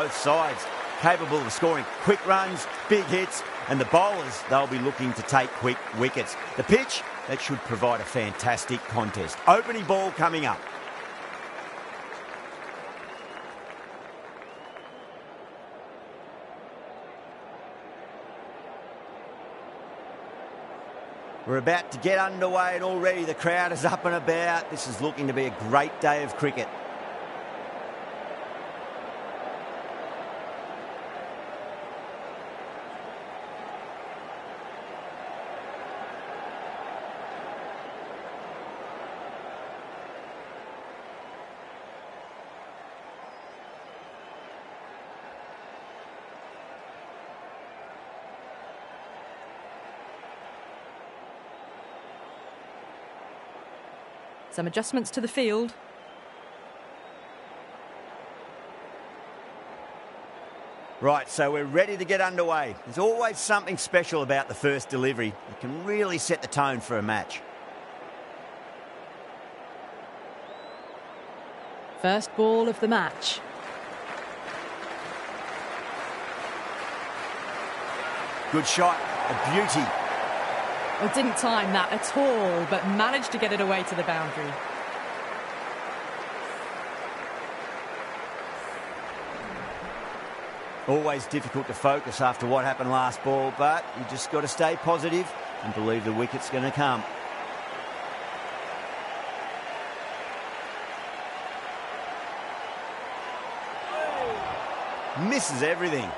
Both sides capable of scoring quick runs, big hits, and the bowlers, they'll be looking to take quick wickets. The pitch, that should provide a fantastic contest. Opening ball coming up. We're about to get underway and already the crowd is up and about. This is looking to be a great day of cricket. Some adjustments to the field. Right, so we're ready to get underway. There's always something special about the first delivery. It can really set the tone for a match. First ball of the match. Good shot, a beauty. Well, didn't time that at all, but managed to get it away to the boundary. Always difficult to focus after what happened last ball, but you just got to stay positive and believe the wicket's going to come. Misses everything.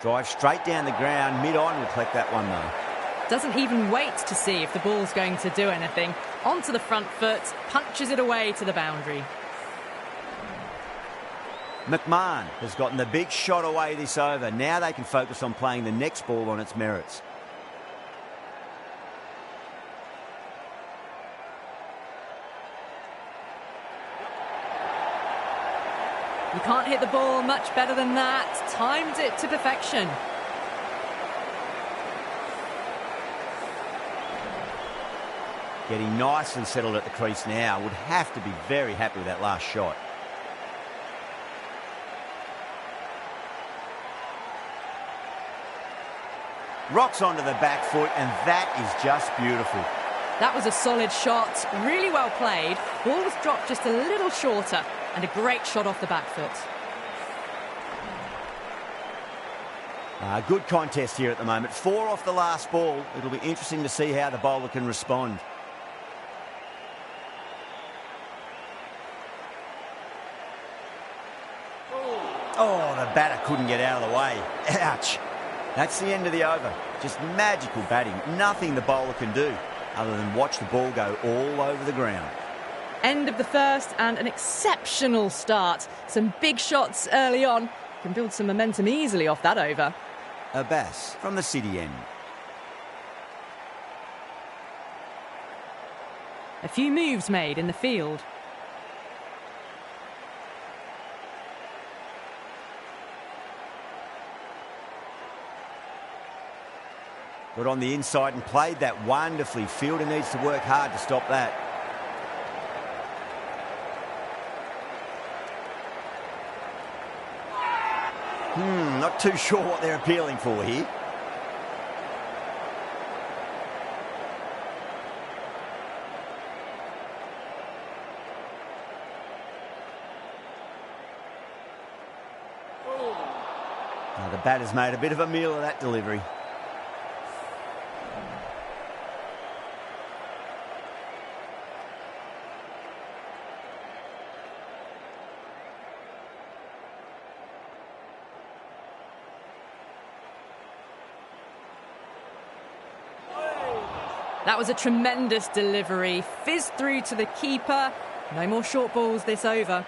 Drive straight down the ground, mid-on will collect that one though. Doesn't even wait to see if the ball's going to do anything. Onto the front foot, punches it away to the boundary. McMahon has gotten the big shot away this over. Now they can focus on playing the next ball on its merits. You can't hit the ball much better than that. Timed it to perfection. Getting nicely settled at the crease now. Would have to be very happy with that last shot. Rocks onto the back foot, and that is just beautiful. That was a solid shot, really well played. Ball was dropped just a little shorter, and a great shot off the back foot. Good contest here at the moment. 4 off the last ball. It'll be interesting to see how the bowler can respond. Oh, the batter couldn't get out of the way. Ouch. That's the end of the over. Just magical batting. Nothing the bowler can do other than watch the ball go all over the ground. End of the first and an exceptional start. Some big shots early on. Can build some momentum easily off that over. Abbas from the city end. A few moves made in the field. Got on the inside and played that wonderfully. Fielder needs to work hard to stop that. Not too sure what they're appealing for here. Now the batter's made a bit of a meal of that delivery. That was a tremendous delivery. Fizzed through to the keeper. No more short balls this over.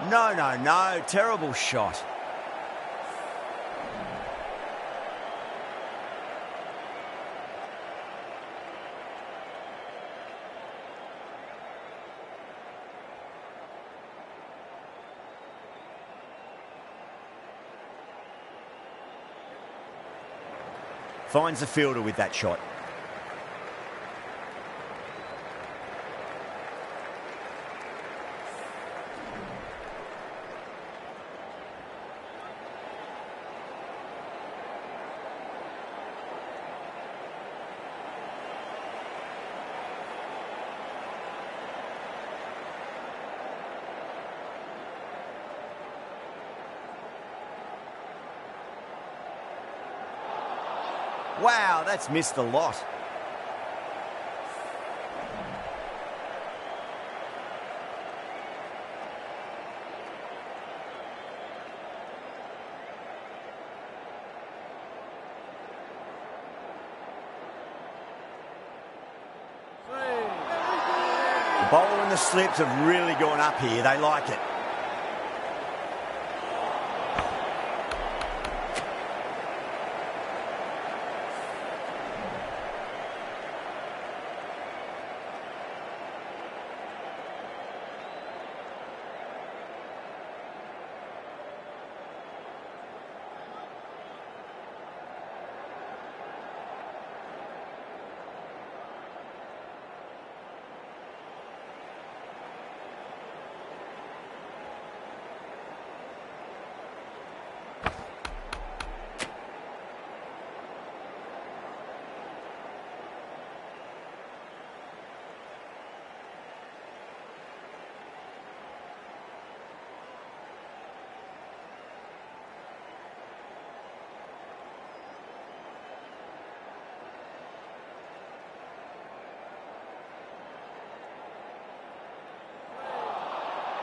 No. Terrible shot. Finds the fielder with that shot. Wow, that's missed a lot. The bowler and the slips have really gone up here. They like it.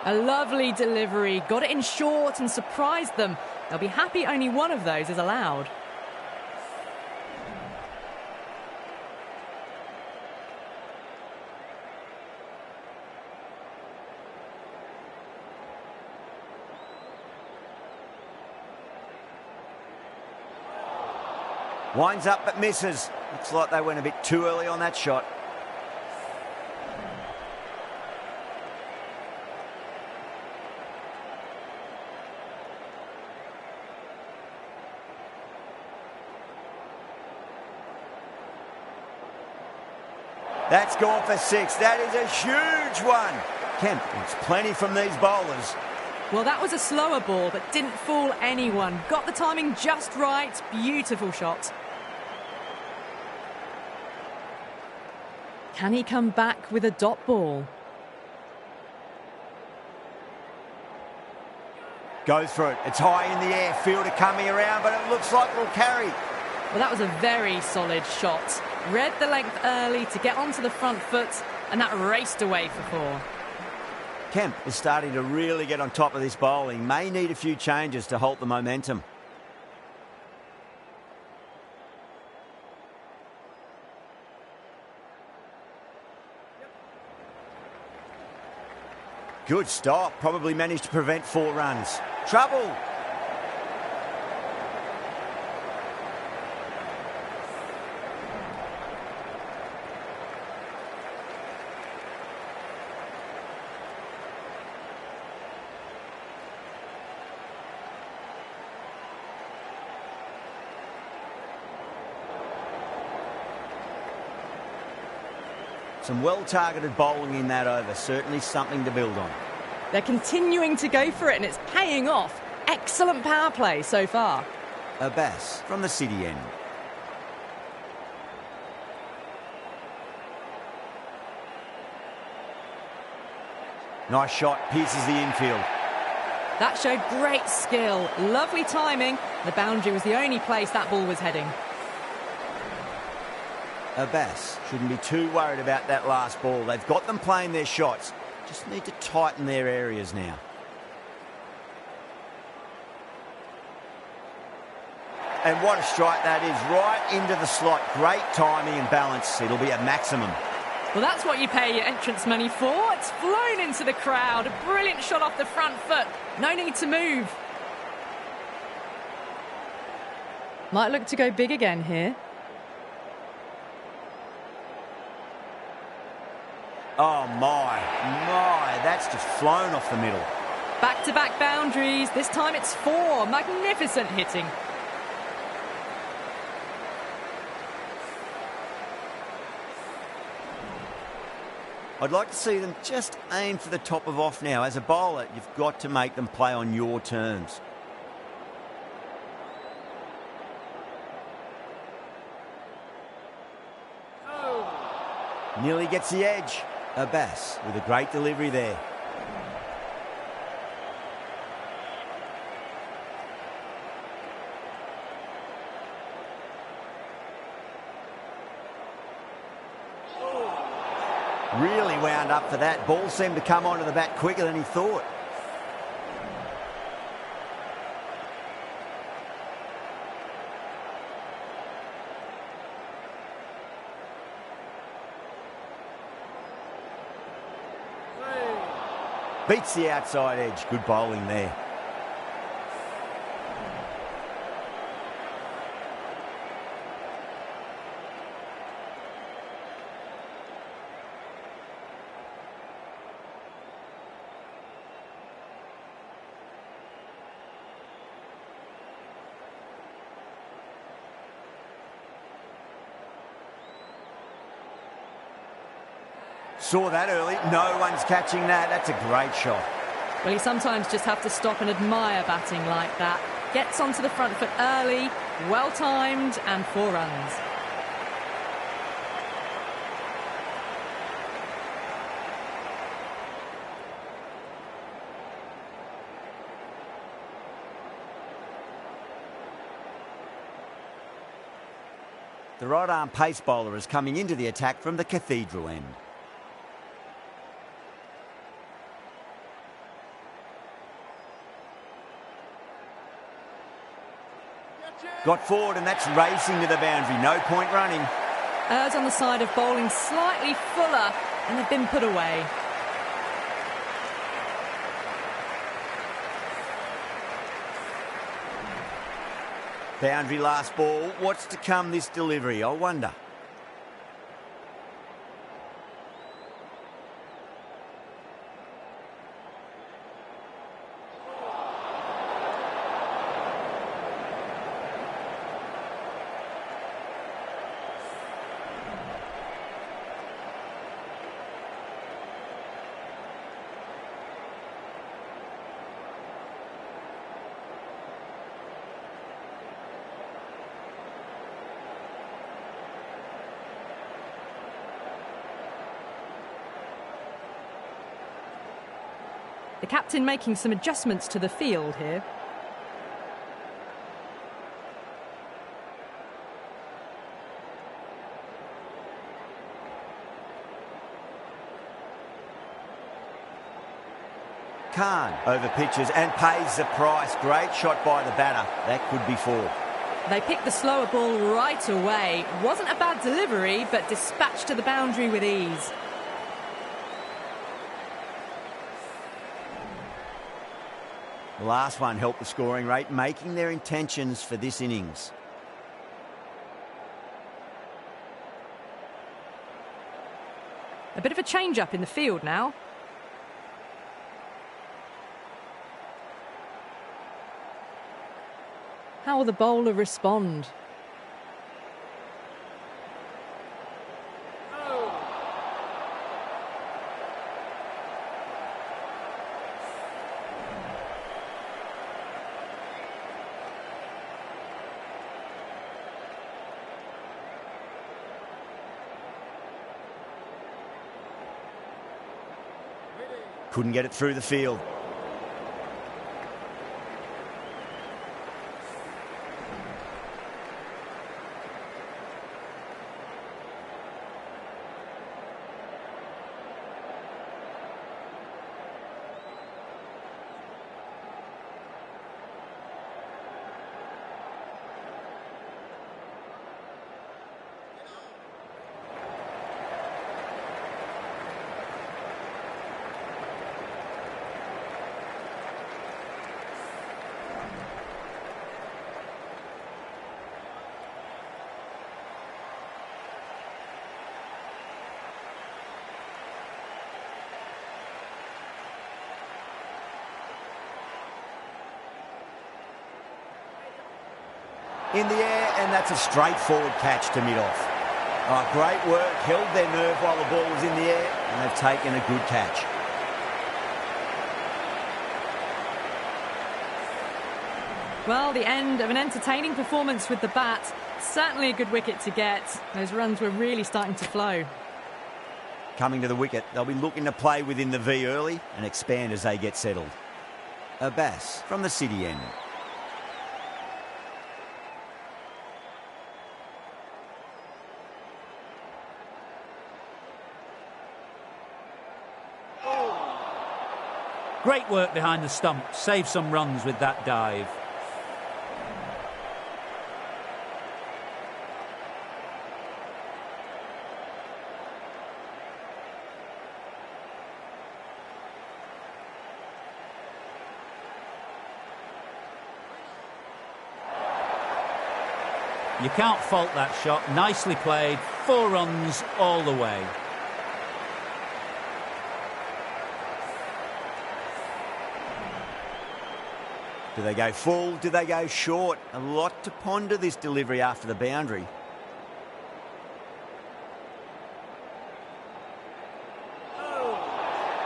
A lovely delivery, got it in short and surprised them. They'll be happy only one of those is allowed. Winds up but misses. Looks like they went a bit too early on that shot. That's gone for 6. That is a huge one. Kemp wants plenty from these bowlers. Well, that was a slower ball, but didn't fool anyone. Got the timing just right. Beautiful shot. Can he come back with a dot ball? Goes for it. It's high in the air. Fielder coming around, but it looks like it'll carry. Well, that was a very solid shot. Read the length early to get onto the front foot, and that raced away for 4. Kemp is starting to really get on top of this bowling. May need a few changes to halt the momentum. Good stop. Probably managed to prevent 4 runs. Trouble. Some well-targeted bowling in that over. Certainly something to build on. They're continuing to go for it, and it's paying off. Excellent power play so far. Abbas from the city end. Nice shot, pierces the infield. That showed great skill. Lovely timing. The boundary was the only place that ball was heading. Abbas shouldn't be too worried about that last ball. They've got them playing their shots. Just need to tighten their areas now. And what a strike that is, right into the slot. Great timing and balance. It'll be a maximum. Well, that's what you pay your entrance money for. It's flown into the crowd. A brilliant shot off the front foot. No need to move. Might look to go big again here. Oh, my, that's just flown off the middle. Back-to-back boundaries. This time it's 4. Magnificent hitting. I'd like to see them just aim for the top of off now. As a bowler, you've got to make them play on your terms. Nearly gets the edge. Abbas with a great delivery there. Really wound up for that. Ball seemed to come onto the bat quicker than he thought. Beats the outside edge. Good bowling there. Saw that early. No one's catching that. That's a great shot. Well, you sometimes just have to stop and admire batting like that. Gets onto the front foot early, well-timed, and 4 runs. The right-arm pace bowler is coming into the attack from the Cathedral end. Got forward, and that's racing to the boundary. No point running. Errs on the side of bowling slightly fuller, and they've been put away. Boundary last ball. What's to come this delivery, I wonder. The captain making some adjustments to the field here. Khan over pitches and pays the price. Great shot by the batter. That could be 4. They picked the slower ball right away. Wasn't a bad delivery, but dispatched to the boundary with ease. The last one helped the scoring rate, making their intentions for this innings. A bit of a change-up in the field now. How will the bowler respond? Couldn't get it through the field. In the air, and that's a straightforward catch to mid-off. Oh, great work. Held their nerve while the ball was in the air, and they've taken a good catch. Well, the end of an entertaining performance with the bat. Certainly a good wicket to get. Those runs were really starting to flow. Coming to the wicket, they'll be looking to play within the V early and expand as they get settled. Abbas from the city end. Great work behind the stump. Saved some runs with that dive. You can't fault that shot. Nicely played. 4 runs all the way. Do they go full? Do they go short? A lot to ponder this delivery after the boundary.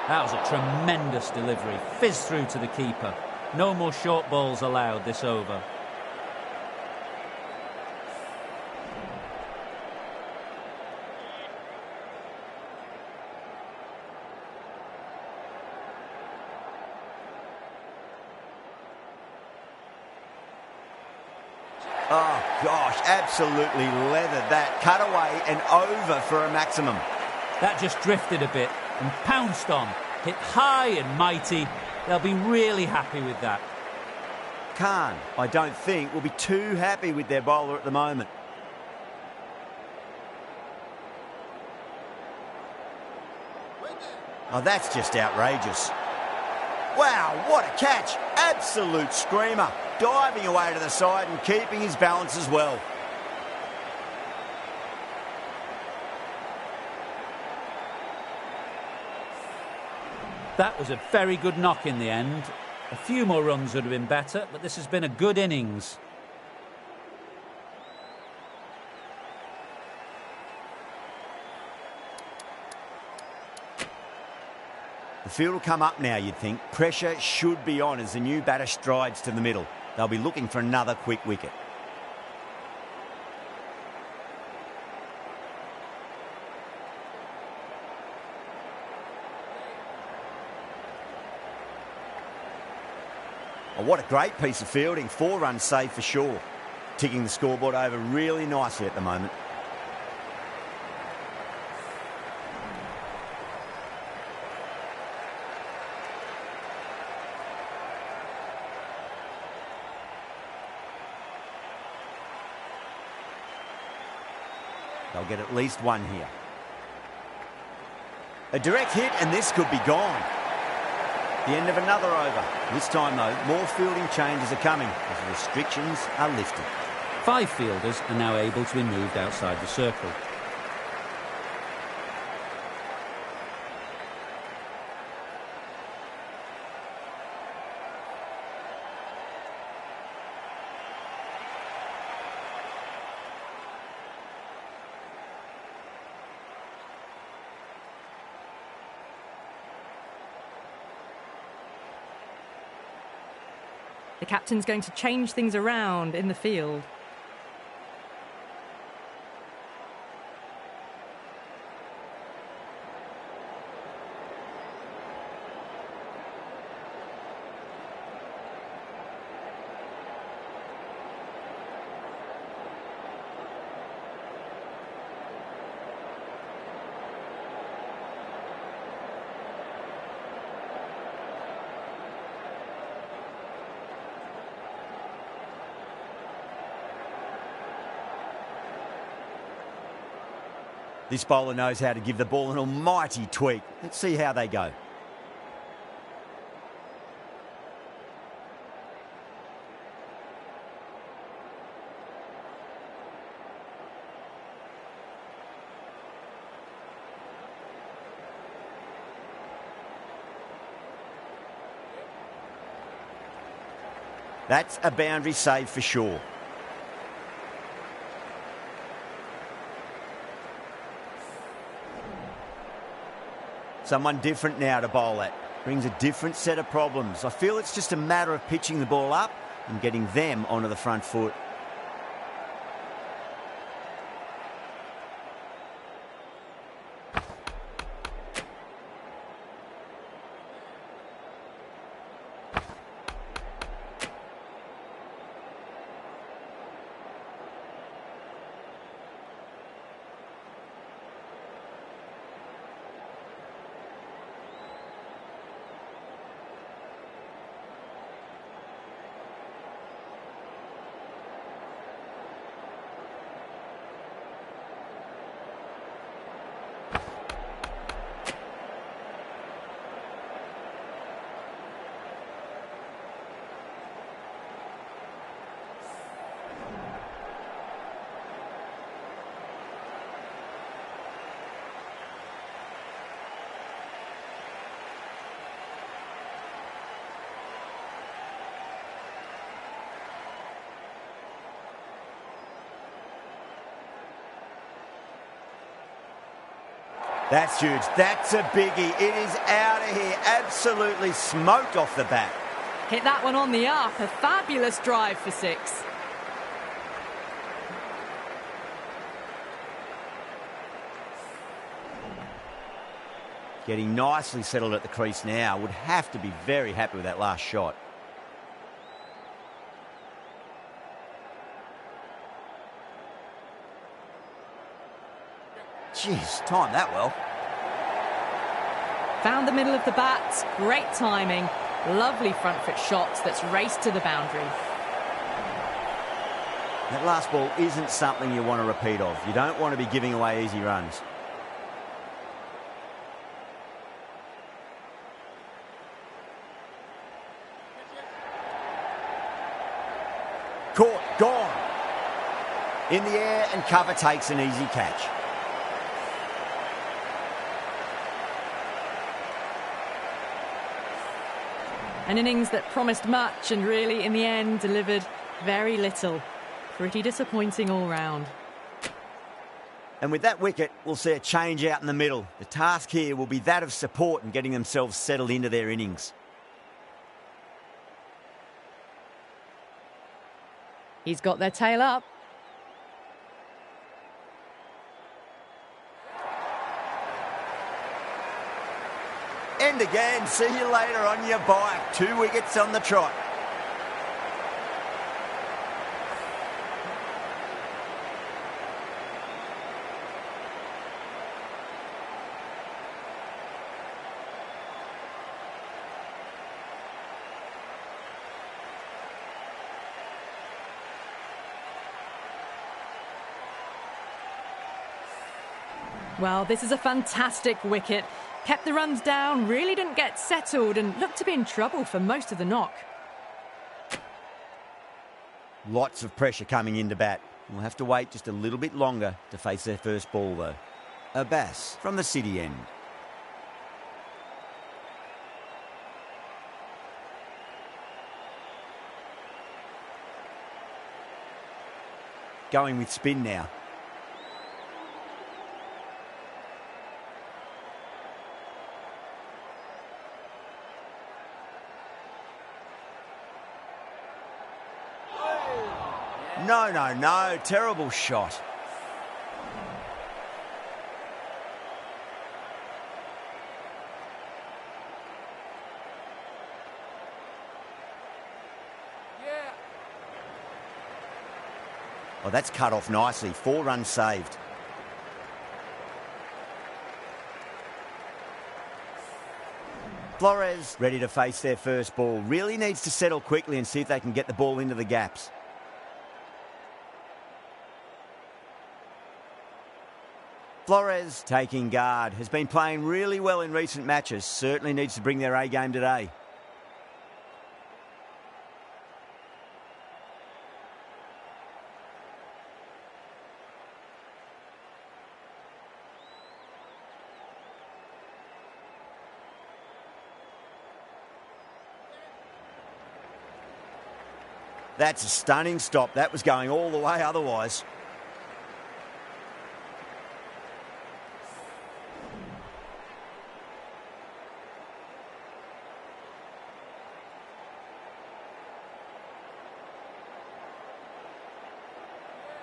That was a tremendous delivery. Fizzed through to the keeper. No more short balls allowed this over. Oh, gosh, absolutely leathered that. Cut away and over for a maximum. That just drifted a bit and pounced on. Hit high and mighty. They'll be really happy with that. Khan, I don't think, will be too happy with their bowler at the moment. Oh, that's just outrageous. Wow, what a catch. Absolute screamer. Diving away to the side and keeping his balance as well. That was a very good knock in the end. A few more runs would have been better, but this has been a good innings. The field will come up now, you'd think. Pressure should be on as the new batter strides to the middle. They'll be looking for another quick wicket. Oh, what a great piece of fielding. 4 runs saved for sure. Ticking the scoreboard over really nicely at the moment. They'll get at least 1 here. A direct hit and this could be gone. The end of another over. This time though, more fielding changes are coming as the restrictions are lifted. 5 fielders are now able to be moved outside the circle. The captain's going to change things around in the field. This bowler knows how to give the ball an almighty tweak. Let's see how they go. That's a boundary save for sure. Someone different now to bowl at. Brings a different set of problems. I feel it's just a matter of pitching the ball up and getting them onto the front foot. That's huge. That's a biggie. It is out of here. Absolutely smoked off the bat. Hit that one on the up. A fabulous drive for 6. Getting nicely settled at the crease now. Would have to be very happy with that last shot. Jeez, timed that well. Found the middle of the bat. Great timing. Lovely front foot shot that's raced to the boundary. That last ball isn't something you want to repeat of. You don't want to be giving away easy runs. Caught, gone. In the air and cover takes an easy catch. An innings that promised much and really, in the end, delivered very little. Pretty disappointing all round. And with that wicket, we'll see a change out in the middle. The task here will be that of support and getting themselves settled into their innings. He's got their tail up. End again. See you later on your bike. 2 wickets on the trot. Well, this is a fantastic wicket. Kept the runs down, really didn't get settled and looked to be in trouble for most of the knock. Lots of pressure coming into bat. We'll have to wait just a little bit longer to face their first ball, though. Abbas from the city end. Going with spin now. No. Terrible shot. Oh, that's cut off nicely. 4 runs saved. Flores ready to face their first ball. Really needs to settle quickly and see if they can get the ball into the gaps. Flores taking guard. Has been playing really well in recent matches. Certainly needs to bring their A game today. That's a stunning stop. That was going all the way otherwise.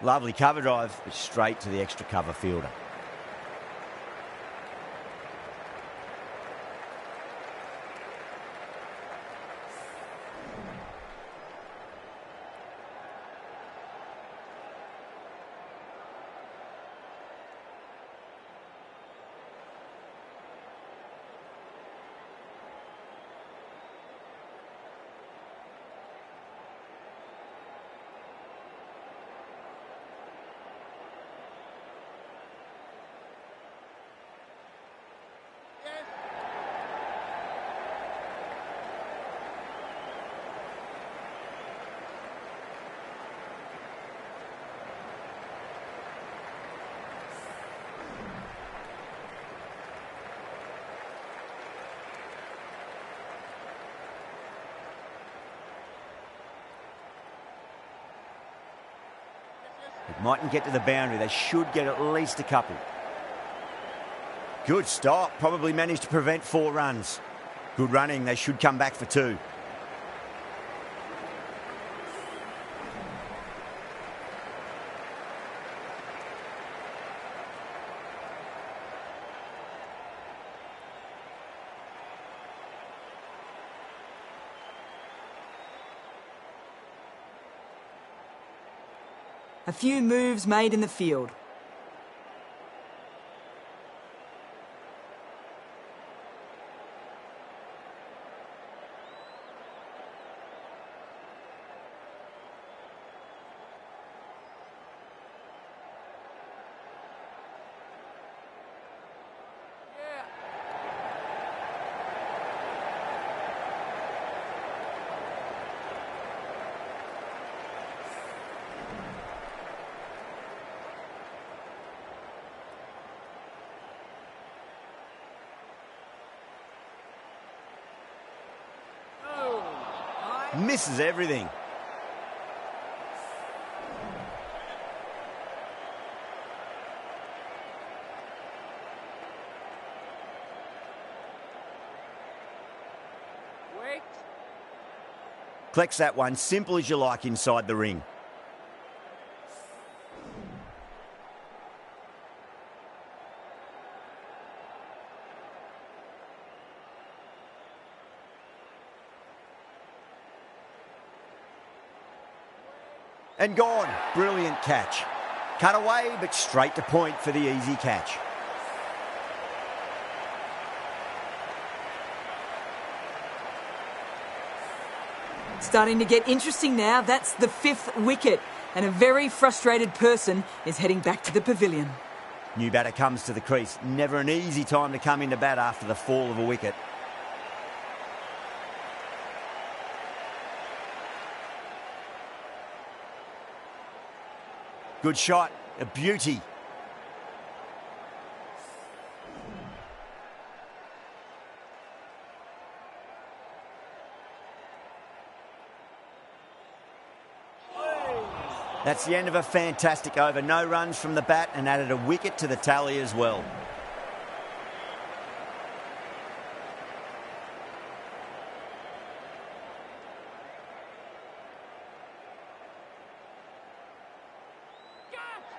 Lovely cover drive, but straight to the extra cover fielder. It mightn't get to the boundary. They should get at least a couple. Good stop. Probably managed to prevent 4 runs. Good running. They should come back for 2. A few moves made in the field. Misses everything. Wait. Collects that one, simple as you like inside the ring. And gone. Brilliant catch. Cut away, but straight to point for the easy catch. Starting to get interesting now. That's the 5th wicket. And a very frustrated person is heading back to the pavilion. New batter comes to the crease. Never an easy time to come into bat after the fall of a wicket. Good shot, a beauty. That's the end of a fantastic over. No runs from the bat and added a wicket to the tally as well.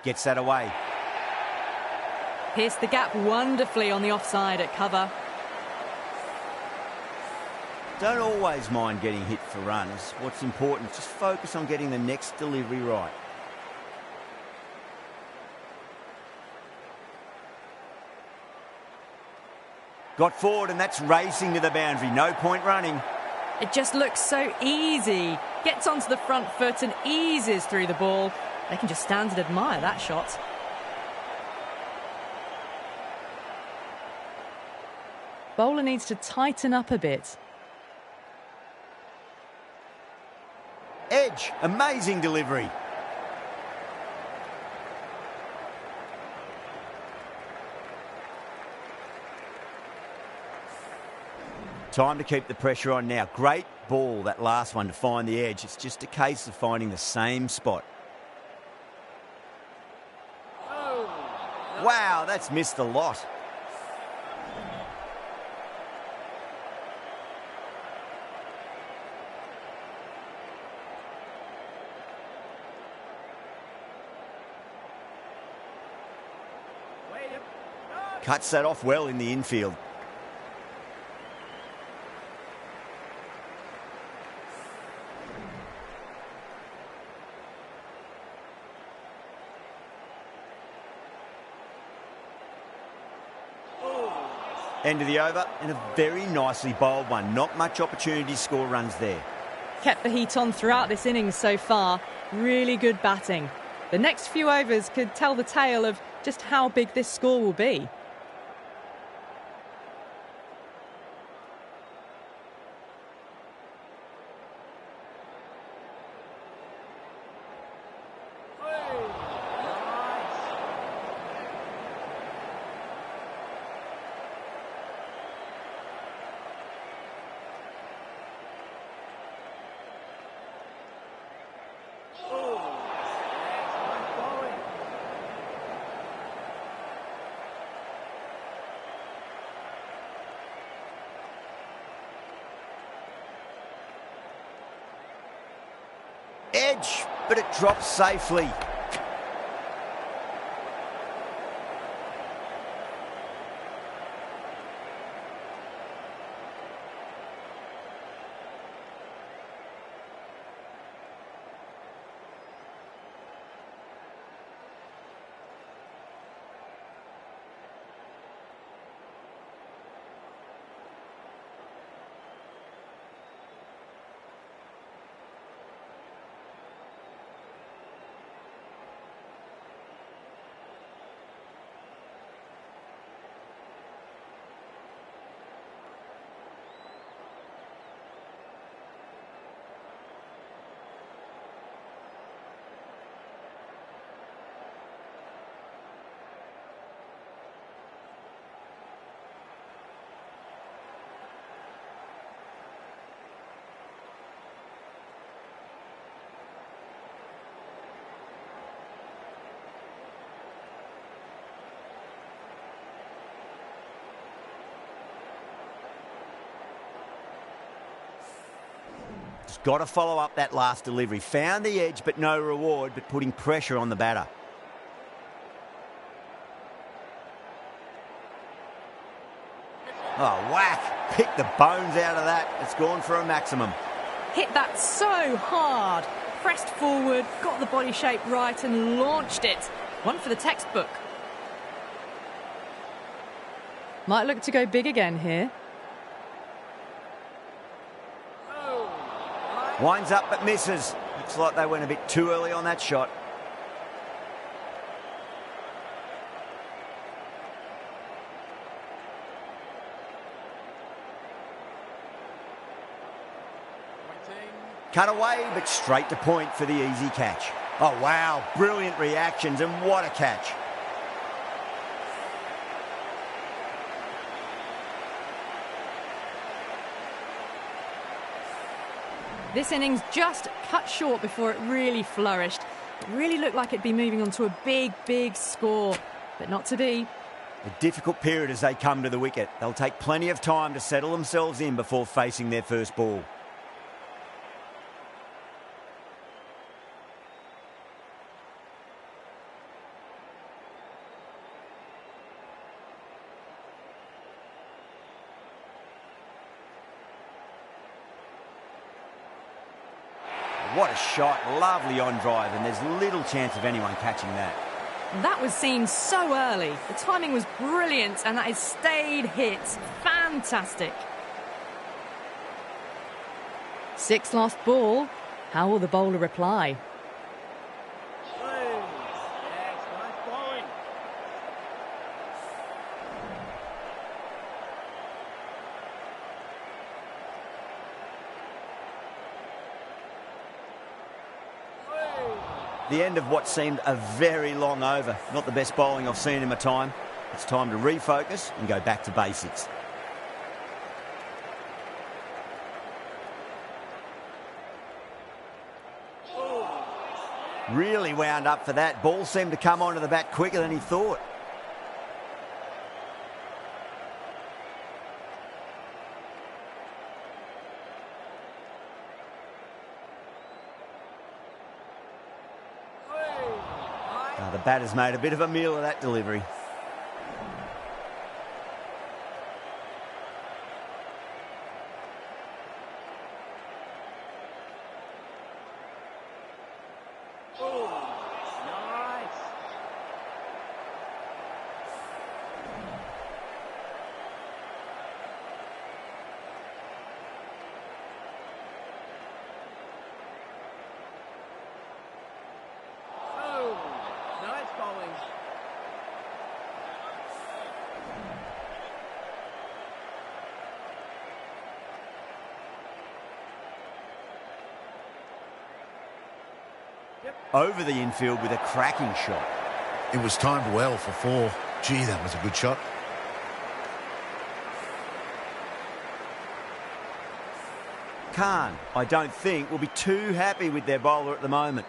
Gets that away. Pierced the gap wonderfully on the offside at cover. Don't always mind getting hit for runs. What's important is just focus on getting the next delivery right. Got forward and that's racing to the boundary. No point running. It just looks so easy. Gets onto the front foot and eases through the ball. They can just stand and admire that shot. Bowler needs to tighten up a bit. Edge, amazing delivery. Time to keep the pressure on now. Great ball, that last one, to find the edge. It's just a case of finding the same spot. Wow, that's missed a lot. Cuts that off well in the infield. End of the over, and a very nicely bowled one. Not much opportunity to score runs there. Kept the heat on throughout this innings so far. Really good batting. The next few overs could tell the tale of just how big this score will be. Edge, but it drops safely. Just got to follow up that last delivery. Found the edge, but no reward, but putting pressure on the batter. Oh, whack. Pick the bones out of that. It's gone for a maximum. Hit that so hard. Pressed forward, got the body shape right and launched it. One for the textbook. Might look to go big again here. Winds up but misses. Looks like they went a bit too early on that shot. Cut away, but straight to point for the easy catch. Oh, wow. Brilliant reactions, and what a catch. This innings just cut short before it really flourished. It really looked like it'd be moving on to a big, big score, but not to be. A difficult period as they come to the wicket. They'll take plenty of time to settle themselves in before facing their first ball. What a shot, lovely on drive, and there's little chance of anyone catching that. That was seen so early. The timing was brilliant, and that is stayed hit. Fantastic. Sixth last ball. How will the bowler reply? The end of what seemed a very long over. Not the best bowling I've seen in my time. It's time to refocus and go back to basics. Really wound up for that. Ball seemed to come onto the bat quicker than he thought. The batter's made a bit of a meal of that delivery. over the infield with a cracking shot. It was timed well for 4. Gee, that was a good shot. Khan, I don't think, will be too happy with their bowler at the moment.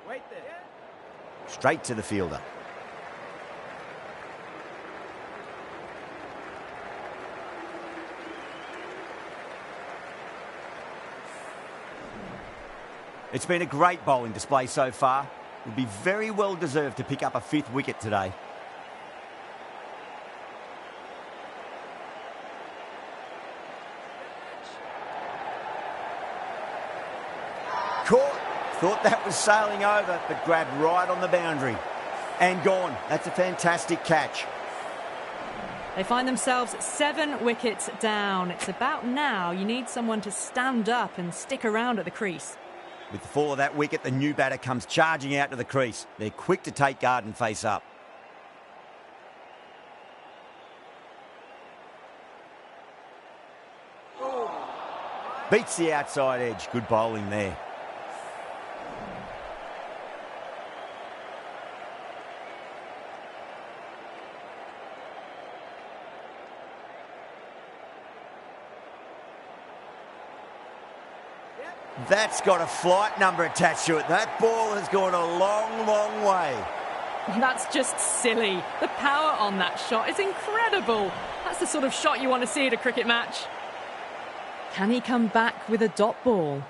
Wait there. Straight to the fielder. It's been a great bowling display so far. Would be very well deserved to pick up a 5th wicket today. Caught. Thought that was sailing over, but grabbed right on the boundary. And gone. That's a fantastic catch. They find themselves 7 wickets down. It's about now you need someone to stand up and stick around at the crease. With the fall of that wicket, the new batter comes charging out to the crease. They're quick to take guard and face up. Beats the outside edge. Good bowling there. That's got a flight number attached to it. That ball has gone a long, long way. That's just silly. The power on that shot is incredible. That's the sort of shot you want to see at a cricket match. Can he come back with a dot ball?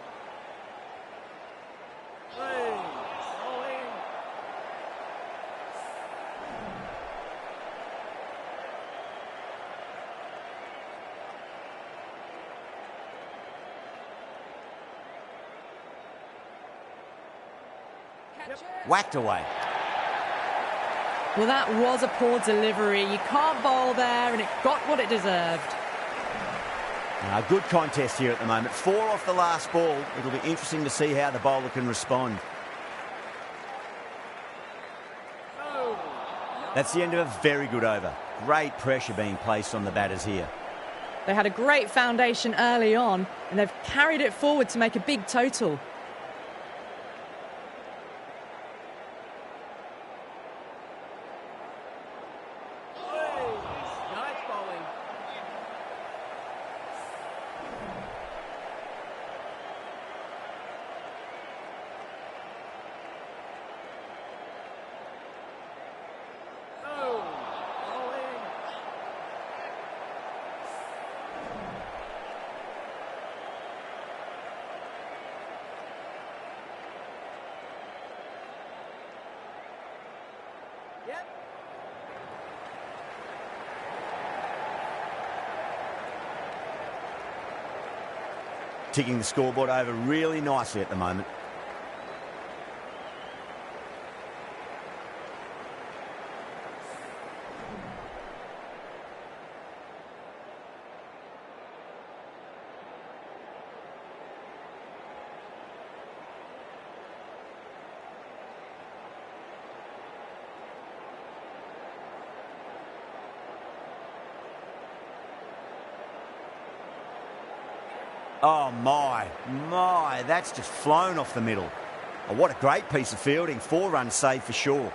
Whacked away. Well, that was a poor delivery. You can't bowl there, and it got what it deserved. A good contest here at the moment. 4 off the last ball. It'll be interesting to see how the bowler can respond. That's the end of a very good over. Great pressure being placed on the batters here. They had a great foundation early on, and they've carried it forward to make a big total. Ticking the scoreboard over really nicely at the moment. Oh, my, that's just flown off the middle. Oh, what a great piece of fielding. 4 runs saved for sure.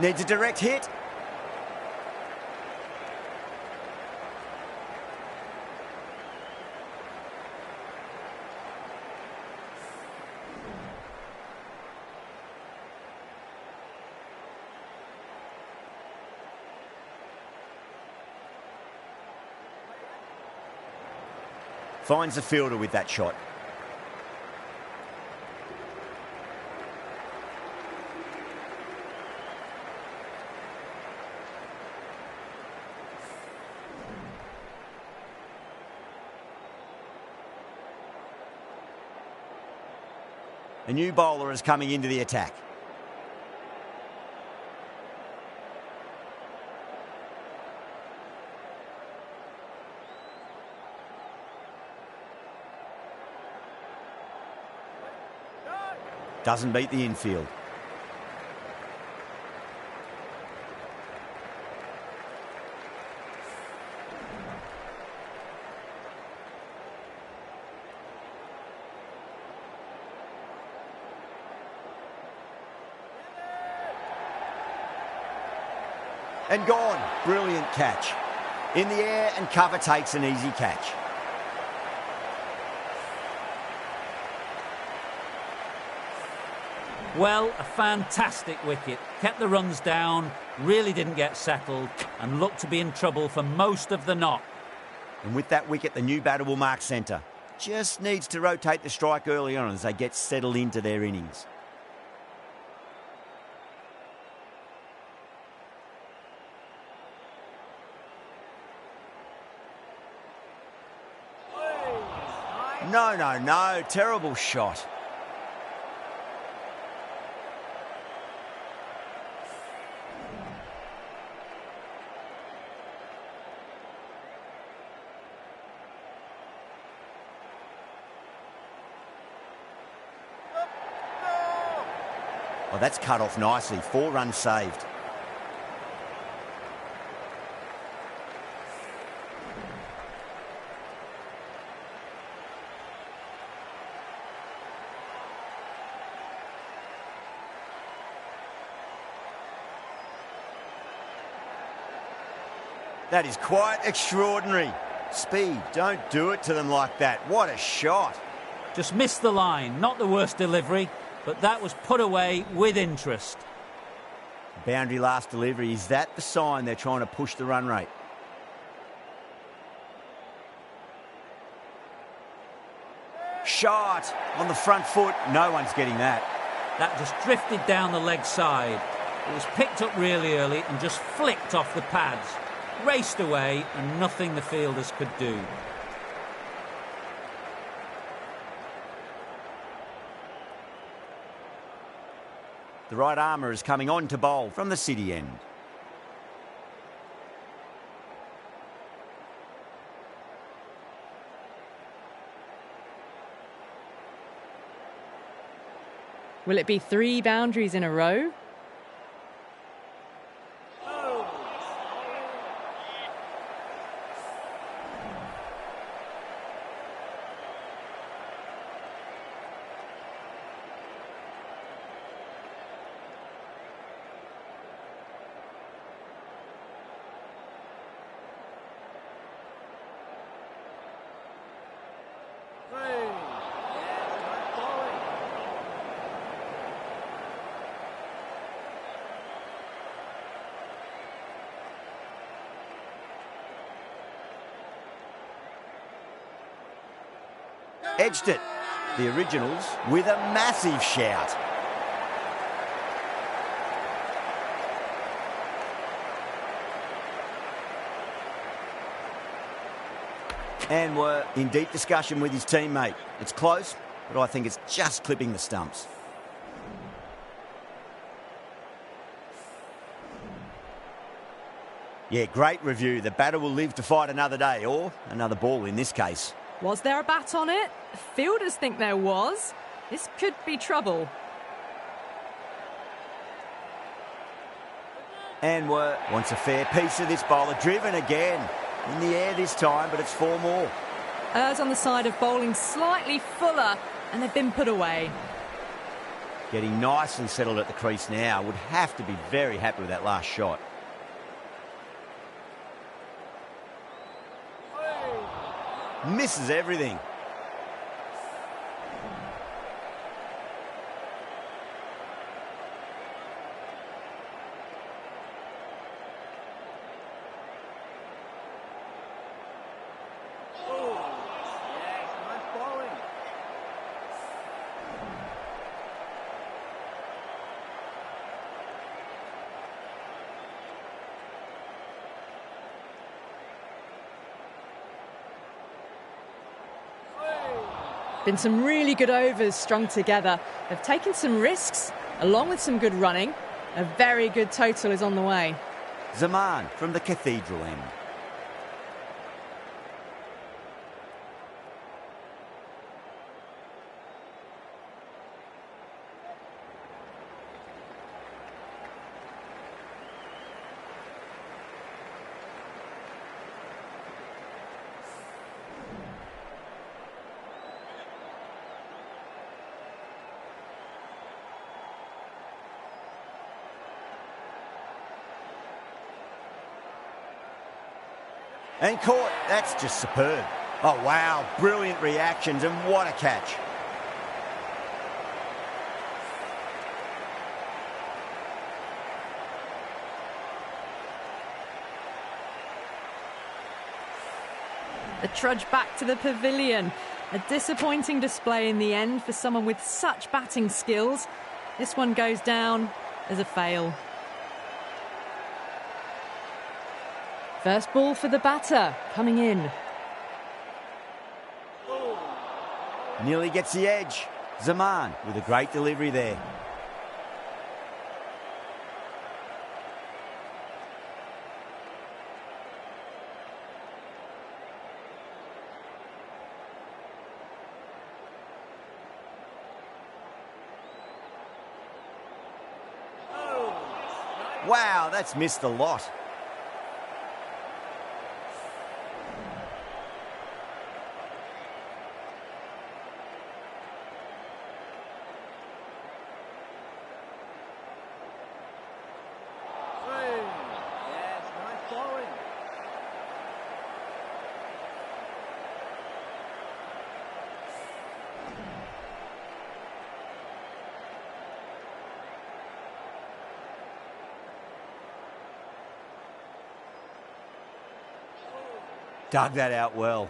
Needs a direct hit. Finds the fielder with that shot. A new bowler is coming into the attack. Doesn't beat the infield. And gone. Brilliant catch. In the air and cover takes an easy catch. Well, a fantastic wicket. Kept the runs down, really didn't get settled, and looked to be in trouble for most of the knock. And with that wicket, the new batter will mark centre. Just needs to rotate the strike early on as they get settled into their innings. No. Terrible shot. Oh, that's cut off nicely. 4 runs saved. That is quite extraordinary. Speed, don't do it to them like that. What a shot. Just missed the line, not the worst delivery, but that was put away with interest. Boundary last delivery, is that the sign they're trying to push the run rate? Shot on the front foot, no one's getting that. That just drifted down the leg side. It was picked up really early and just flicked off the pads. Raced away and nothing the fielders could do. The right armour is coming on to bowl from the city end. Will it be 3 boundaries in a row? Edged it. The originals with a massive shout. And were in deep discussion with his teammate. It's close, but I think it's just clipping the stumps. Yeah, great review. The batter will live to fight another day, or another ball in this case. Was there a bat on it? Fielders think there was. This could be trouble. And wants a fair piece of this bowler. Driven again. In the air this time, but it's 4 more. Errs on the side of bowling slightly fuller, and they've been put away. Getting nicely settled at the crease now. Would have to be very happy with that last shot. Misses everything. Been some really good overs strung together. They've taken some risks, along with some good running. A very good total is on the way. Zaman from the Cathedral end. And caught. That's just superb. Oh, wow. Brilliant reactions, and what a catch. The trudge back to the pavilion. A disappointing display in the end for someone with such batting skills. This one goes down as a fail. First ball for the batter, coming in. Nearly gets the edge. Zaman with a great delivery there. Wow, that's missed a lot. Dug that out well.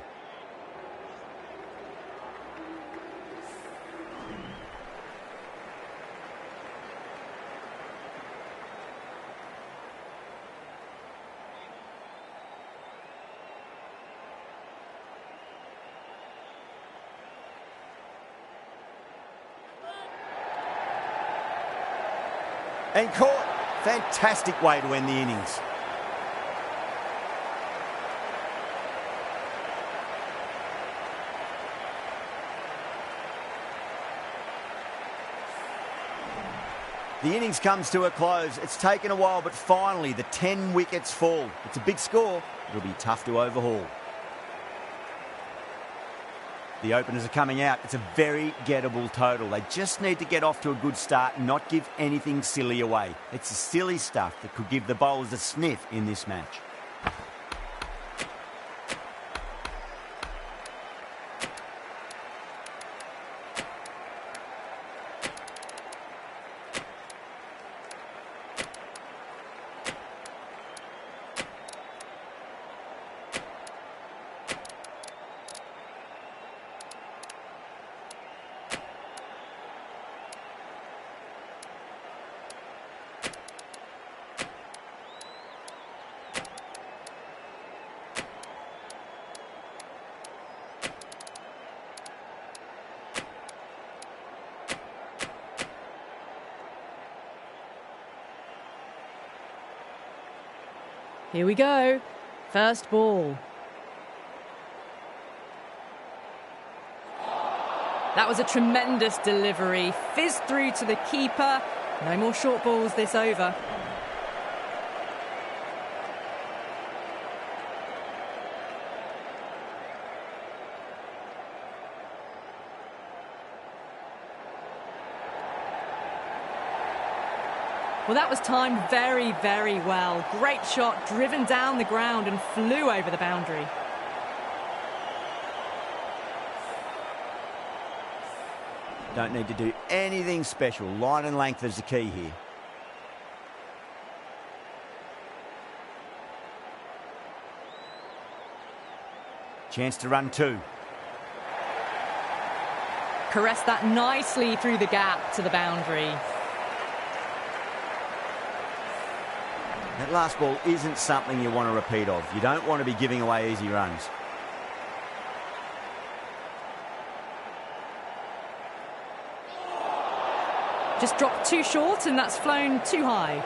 And caught. Fantastic way to end the innings. The innings comes to a close. It's taken a while, but finally the 10 wickets fall. It's a big score. It'll be tough to overhaul. The openers are coming out. It's a very gettable total. They just need to get off to a good start and not give anything silly away. It's the silly stuff that could give the bowlers a sniff in this match. Here we go. First ball. That was a tremendous delivery. Fizzed through to the keeper. No more short balls this over. Well, that was timed very, very well. Great shot, driven down the ground and flew over the boundary. Don't need to do anything special. Line and length is the key here. Chance to run two. Caressed that nicely through the gap to the boundary. That last ball isn't something you want to repeat of. You don't want to be giving away easy runs. Just dropped too short and that's flown too high.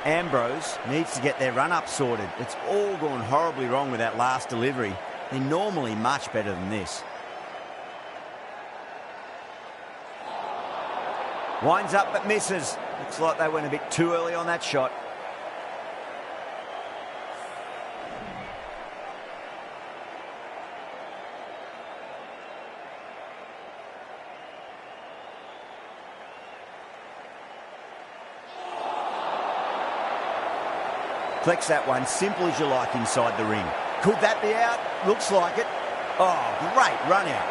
Ambrose needs to get their run-up sorted. It's all gone horribly wrong with that last delivery. They're normally much better than this. Winds up but misses. Looks like they went a bit too early on that shot. Flex that one, simple as you like inside the ring. Could that be out? Looks like it. Oh, great run out.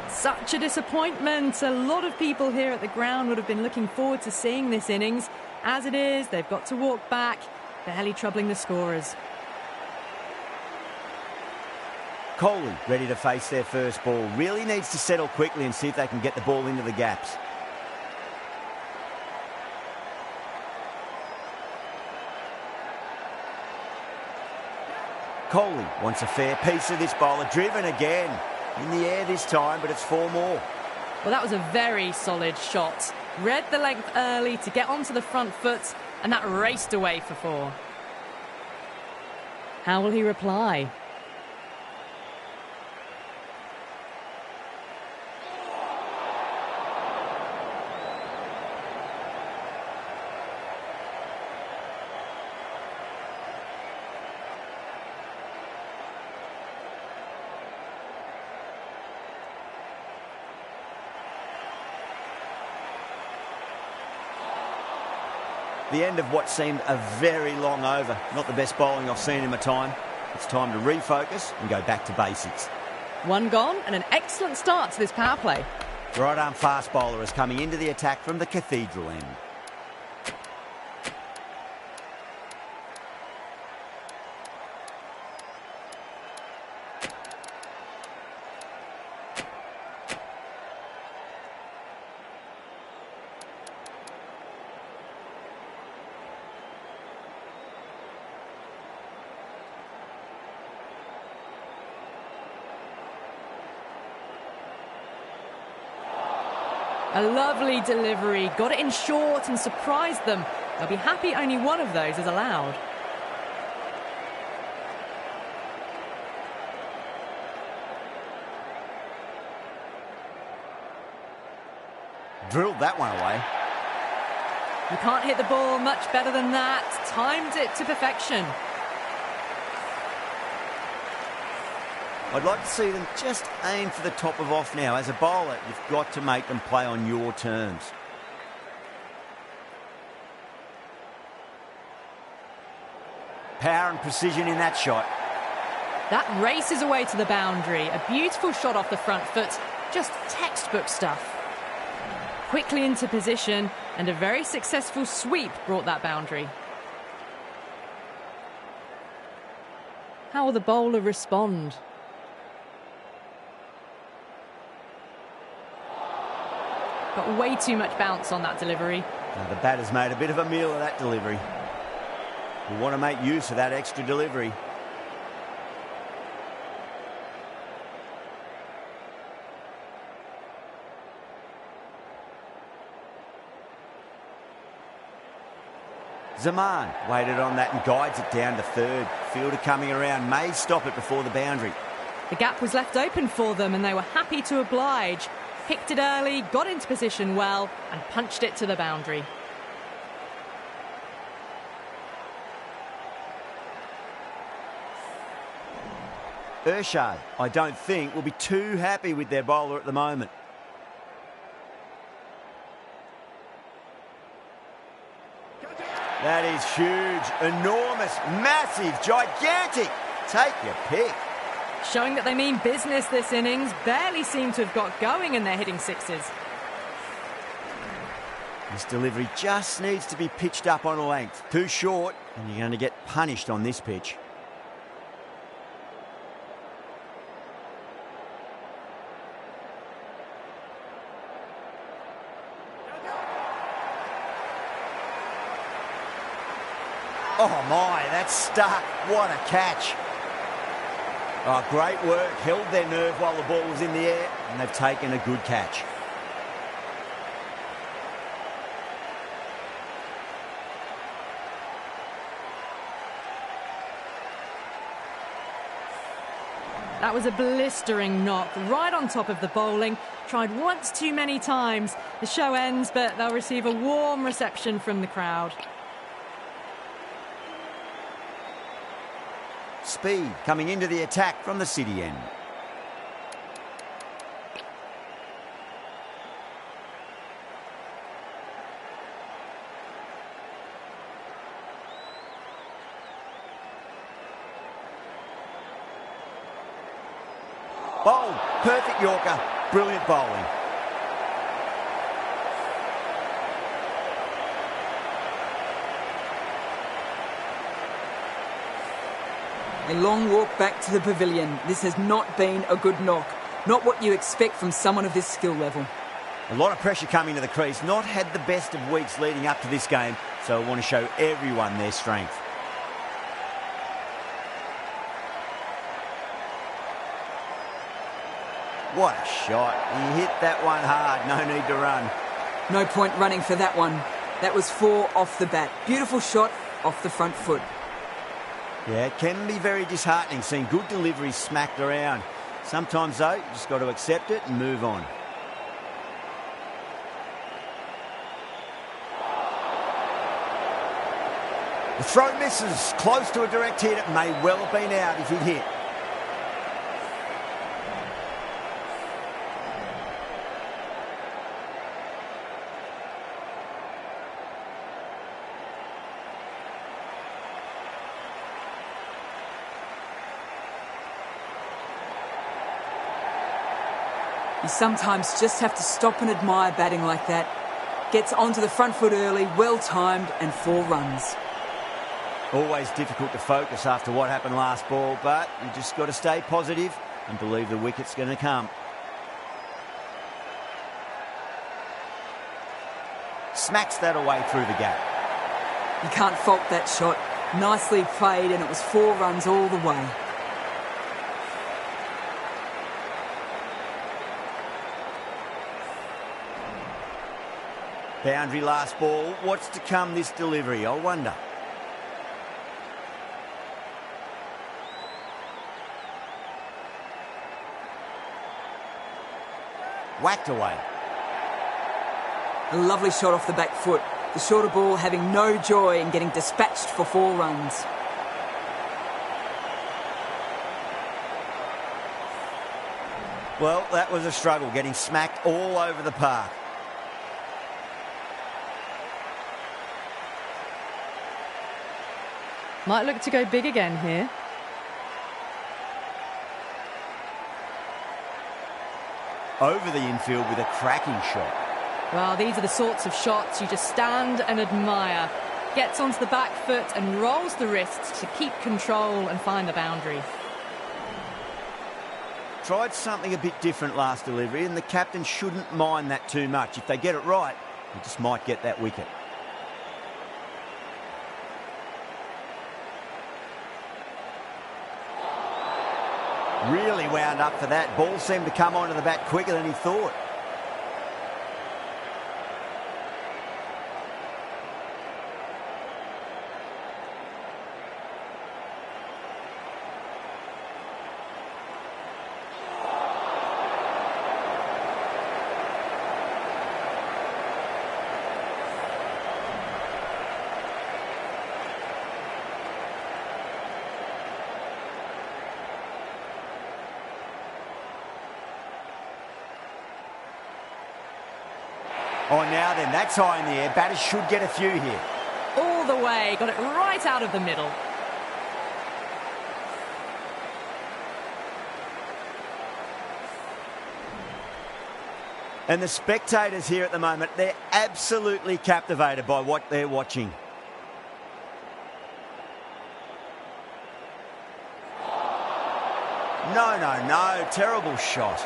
Such a disappointment. A lot of people here at the ground would have been looking forward to seeing this innings. As it is, they've got to walk back, barely troubling the scorers. Coley ready to face their first ball. Really needs to settle quickly and see if they can get the ball into the gaps. Coley wants a fair piece of this bowler. Driven again. In the air this time, but it's 4 more. Well, that was a very solid shot. Read the length early to get onto the front foot, and that raced away for 4. How will he reply? The end of what seemed a very long over. Not the best bowling I've seen in my time. It's time to refocus and go back to basics. 1 gone and an excellent start to this power play. Right arm fast bowler is coming into the attack from the Cathedral end. A lovely delivery, got it in short and surprised them. They'll be happy only one of those is allowed. Drilled that one away. You can't hit the ball much better than that. Timed it to perfection. I'd like to see them just aim for the top of off now. As a bowler, you've got to make them play on your terms. Power and precision in that shot. That races away to the boundary. A beautiful shot off the front foot. Just textbook stuff. Quickly into position, and a very successful sweep brought that boundary. How will the bowler respond? Got way too much bounce on that delivery. Now the batter's made a bit of a meal of that delivery. We want to make use of that extra delivery. Zaman waited on that and guides it down to third. Fielder coming around may stop it before the boundary. The gap was left open for them and they were happy to oblige. Picked it early, got into position well and punched it to the boundary. Urshad, I don't think, will be too happy with their bowler at the moment. That is huge, enormous, massive, gigantic. Take your pick. Showing that they mean business this innings. Barely seem to have got going and they're hitting sixes. This delivery just needs to be pitched up on a length. Too short, and you're going to get punished on this pitch. Oh my, that's stuck. What a catch. Oh, great work. Held their nerve while the ball was in the air, and they've taken a good catch. That was a blistering knock right on top of the bowling. Tried once too many times. The show ends, but they'll receive a warm reception from the crowd. Speed coming into the attack from the City end. Bowled. Perfect Yorker. Brilliant bowling. A long walk back to the pavilion. This has not been a good knock. Not what you expect from someone of this skill level. A lot of pressure coming to the crease. Not had the best of weeks leading up to this game, so I want to show everyone their strength. What a shot. He hit that one hard. No need to run. No point running for that one. That was 4 off the bat. Beautiful shot off the front foot. Yeah, it can be very disheartening seeing good deliveries smacked around. Sometimes, though, you just got to accept it and move on. The throw misses. Close to a direct hit. It may well have been out if he'd hit. You sometimes just have to stop and admire batting like that. Gets onto the front foot early, well timed, and 4 runs. Always difficult to focus after what happened last ball, but you just got to stay positive and believe the wicket's going to come. Smacks that away through the gap. You can't fault that shot. Nicely played, and it was 4 runs all the way. Boundary last ball. What's to come this delivery, I wonder. Whacked away. A lovely shot off the back foot. The shorter ball having no joy in getting dispatched for 4 runs. Well, that was a struggle, getting smacked all over the park. Might look to go big again here. Over the infield with a cracking shot. Well, these are the sorts of shots you just stand and admire. Gets onto the back foot and rolls the wrists to keep control and find the boundary. Tried something a bit different last delivery, and the captain shouldn't mind that too much. If they get it right, they just might get that wicket. Really wound up for that. Ball seemed to come onto the bat quicker than he thought. Oh, now then, that's high in the air. Batters should get a few here. All the way, got it right out of the middle. And the spectators here at the moment, they're absolutely captivated by what they're watching. No, terrible shot.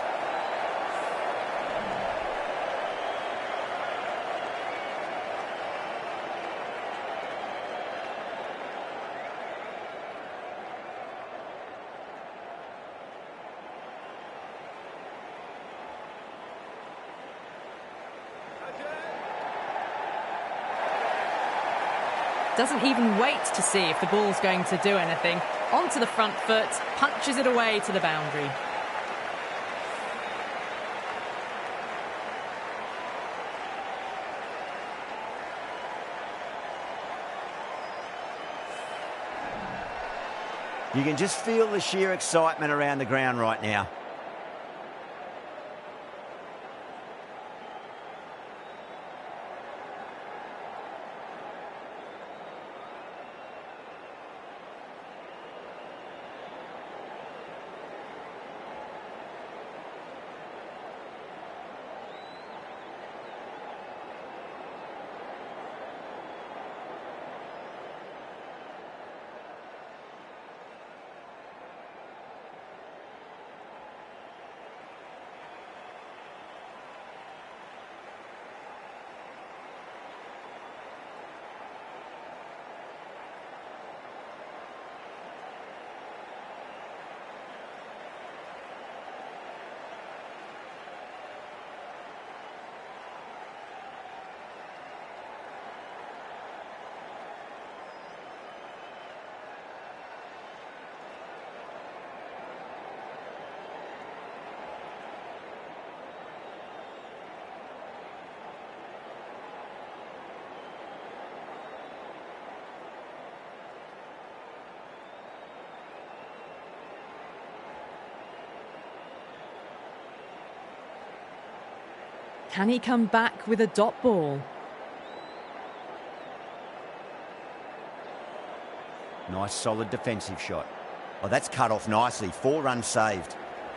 doesn't even wait to see if the ball's going to do anything. Onto the front foot, punches it away to the boundary. You can just feel the sheer excitement around the ground right now. Can he come back with a dot ball? Nice solid defensive shot. Oh, that's cut off nicely. 4 runs saved.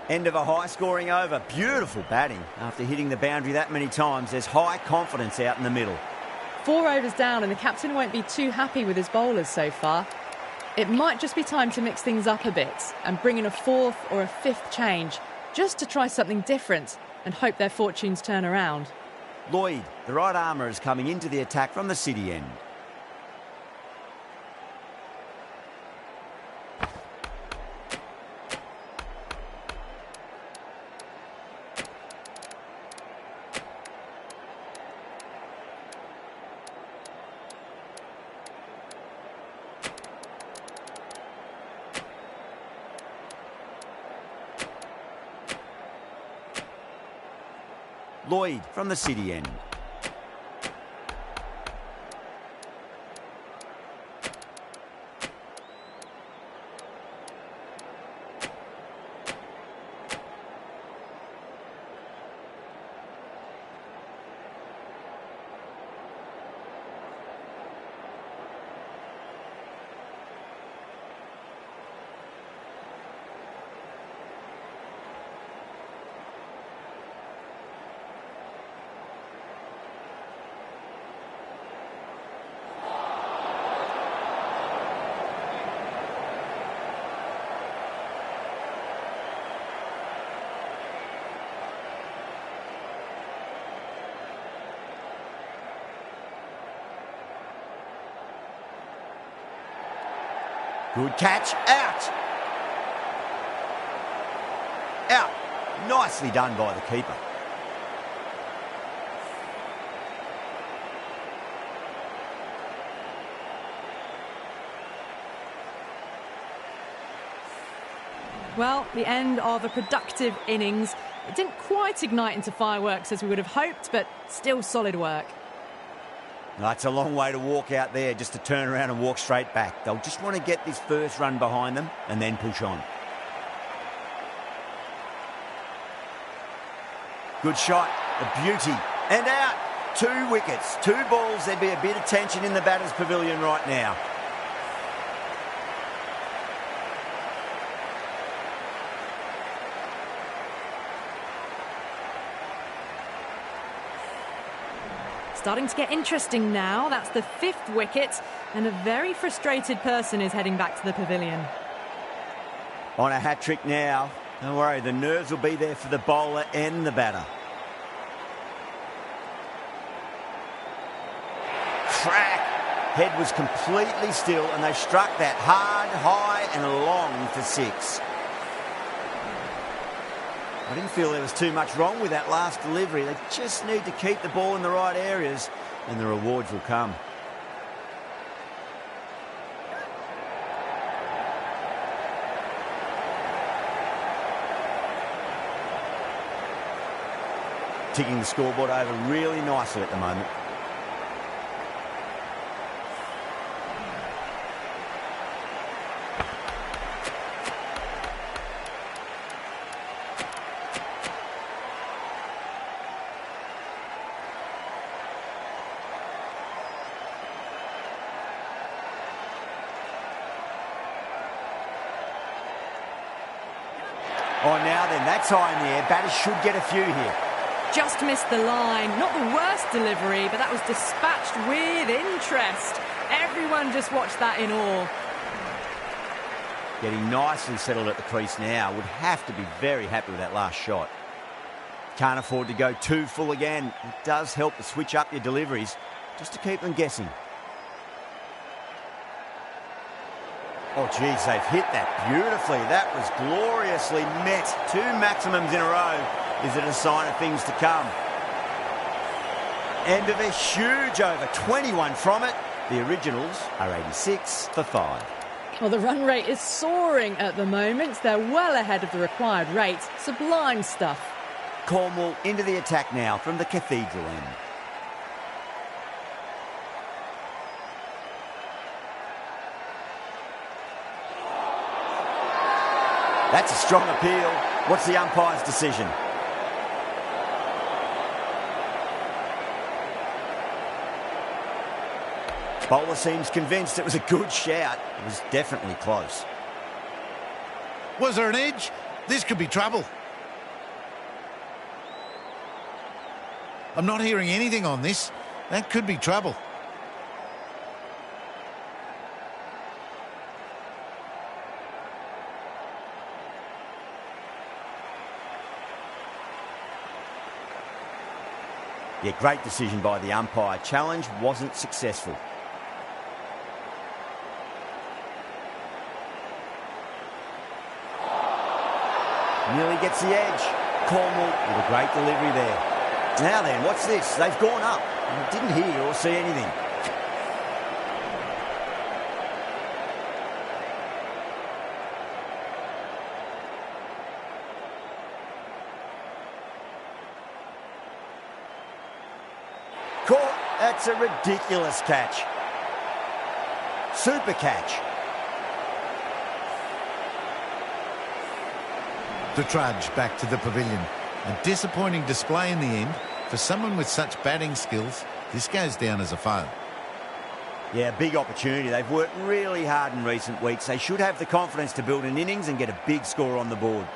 End of a high-scoring over. Beautiful batting. After hitting the boundary that many times, there's high confidence out in the middle. 4 overs down and the captain won't be too happy with his bowlers so far. It might just be time to mix things up a bit and bring in a 4th or a 5th change just to try something different and hope their fortunes turn around. Lloyd, the right armour, is coming into the attack from the city end. Lloyd from the city end. Good catch. Out. Out. Nicely done by the keeper. Well, the end of a productive innings. It didn't quite ignite into fireworks as we would have hoped, but still solid work. That's a long way to walk out there just to turn around and walk straight back. They'll just want to get this first run behind them and then push on. Good shot, a beauty, and out. 2 wickets, 2 balls. There'd be a bit of tension in the batter's pavilion right now. Starting to get interesting now. That's the 5th wicket, and a very frustrated person is heading back to the pavilion. On a hat-trick now. Don't worry, the nerves will be there for the bowler and the batter. Crack! Head was completely still, and they struck that hard, high and long for 6. I didn't feel there was too much wrong with that last delivery. They just need to keep the ball in the right areas and the rewards will come. ticking the scoreboard over really nicely at the moment. Oh, now then, that's high in the air. Batters should get a few here. Just missed the line. Not the worst delivery, but that was dispatched with interest. Everyone just watched that in awe. Getting nicely settled at the crease now. Would have to be very happy with that last shot. Can't afford to go too full again. It does help to switch up your deliveries just to keep them guessing. Oh, geez, they've hit that beautifully. That was gloriously met. 2 maximums in a row. Is it a sign of things to come? End of a huge over. 21 from it. The Originals are 86 for 5. Well, the run rate is soaring at the moment. They're well ahead of the required rate. Sublime stuff. Cornwall into the attack now from the Cathedral end. That's a strong appeal. What's the umpire's decision? Bowler seems convinced it was a good shout. It was definitely close. Was there an edge? This could be trouble. I'm not hearing anything on this. That could be trouble. Yeah, great decision by the umpire. Challenge wasn't successful. Nearly gets the edge. Cornwall with a great delivery there. Now then, what's this? They've gone up. Didn't hear or see anything. Caught. That's a ridiculous catch. Super catch. To trudge back to the pavilion. A disappointing display in the end. For someone with such batting skills, this goes down as a fail. Yeah, big opportunity. They've worked really hard in recent weeks. They should have the confidence to build an innings and get a big score on the board.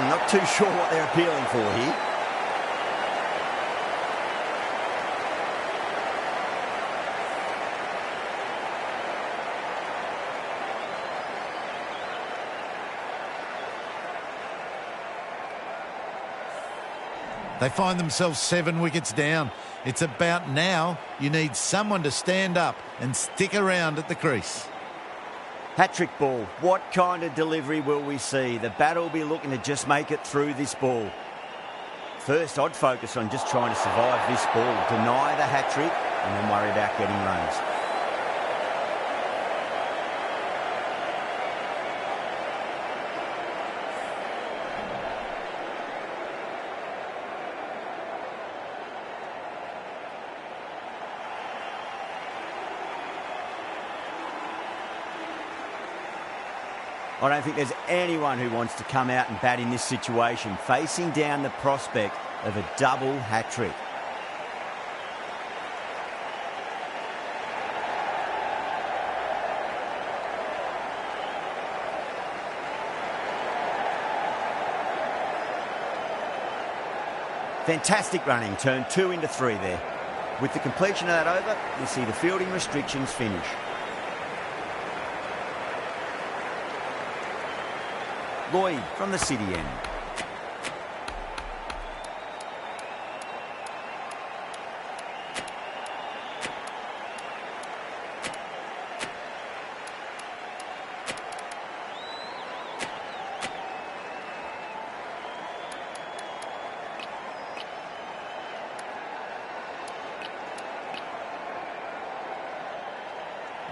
Not too sure what they're appealing for here. They find themselves 7 wickets down. It's about now. You need someone to stand up and stick around at the crease. Hat-trick ball. What kind of delivery will we see? The batter will be looking to just make it through this ball. First, I'd focus on just trying to survive this ball. Deny the hat-trick and then worry about getting runs. I don't think there's anyone who wants to come out and bat in this situation, facing down the prospect of a double hat-trick. Fantastic running, turned 2 into 3 there. With the completion of that over, we see the fielding restrictions finish. Lloyd from the City end.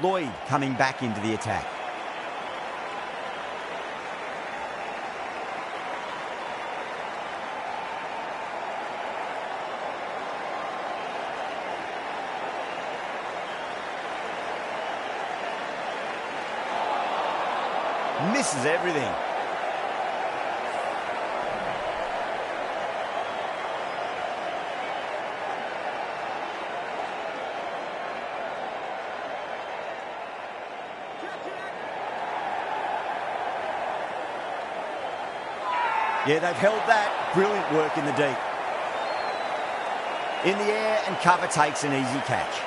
Lloyd coming back into the attack. Misses everything. Yeah, they've held that. Brilliant work in the deep. In the air, and cover takes an easy catch.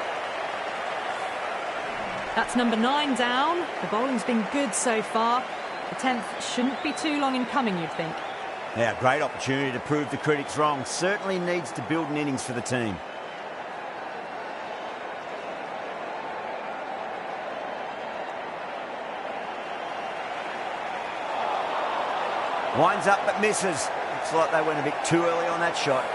That's number 9 down. The bowling's been good so far. The 10th shouldn't be too long in coming, you'd think. Now, great opportunity to prove the critics wrong. Certainly needs to build an innings for the team. Winds up but misses. Looks like they went a bit too early on that shot.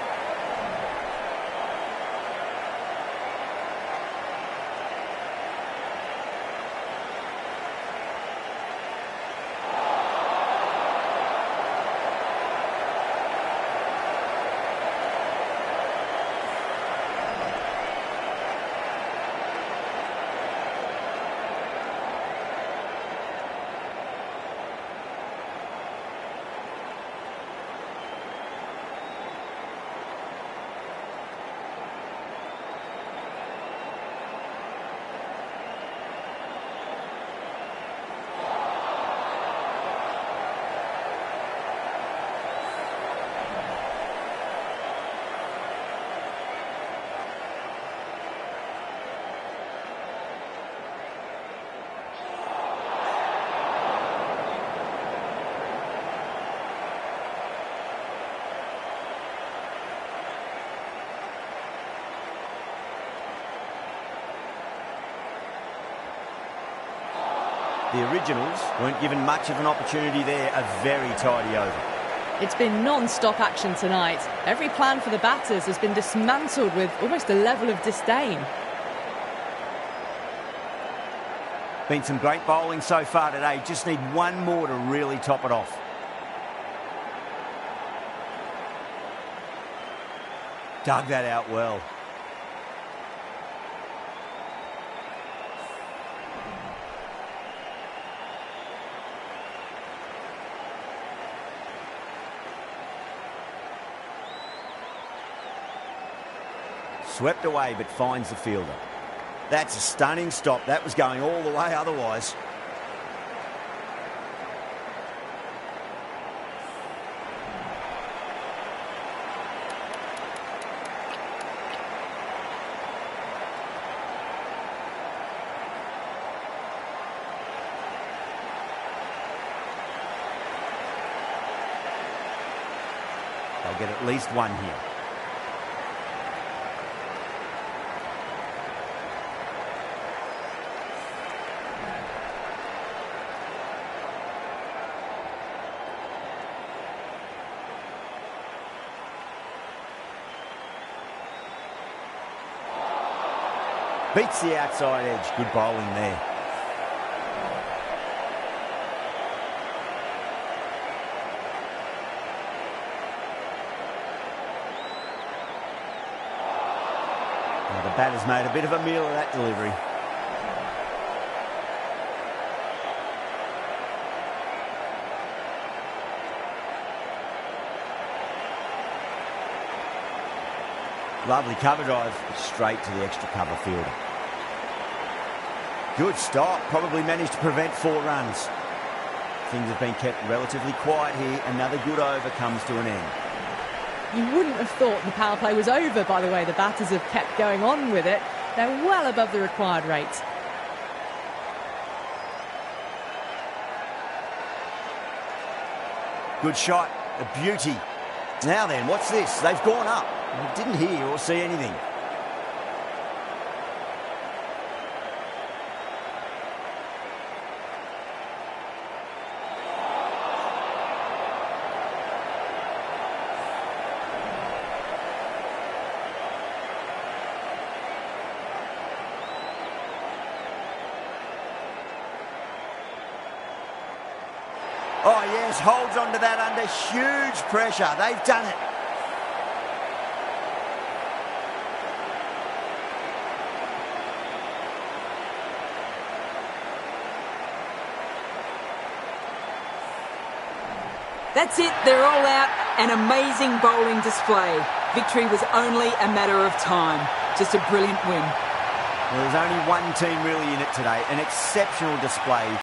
The originals weren't given much of an opportunity there. A very tidy over. It's been non-stop action tonight. Every plan for the batters has been dismantled with almost a level of disdain. Been some great bowling so far today. Just need one more to really top it off. Dug that out well. Swept away but finds the fielder. That's a stunning stop. That was going all the way otherwise. They'll get at least one here. Beats the outside edge. Good bowling there. Now the batter's made a bit of a meal of that delivery. Lovely cover drive, straight to the extra cover fielder. Good stop, probably managed to prevent 4 runs. Things have been kept relatively quiet here. Another good over comes to an end. You wouldn't have thought the power play was over by the way the batters have kept going on with it. They're well above the required rate. Good shot, a beauty. Now then, what's this? They've gone up. I didn't hear or see anything. Oh, yes, holds on to that under huge pressure. They've done it. That's it, they're all out. An amazing bowling display. Victory was only a matter of time. Just a brilliant win. Well, there's only one team really in it today. An exceptional display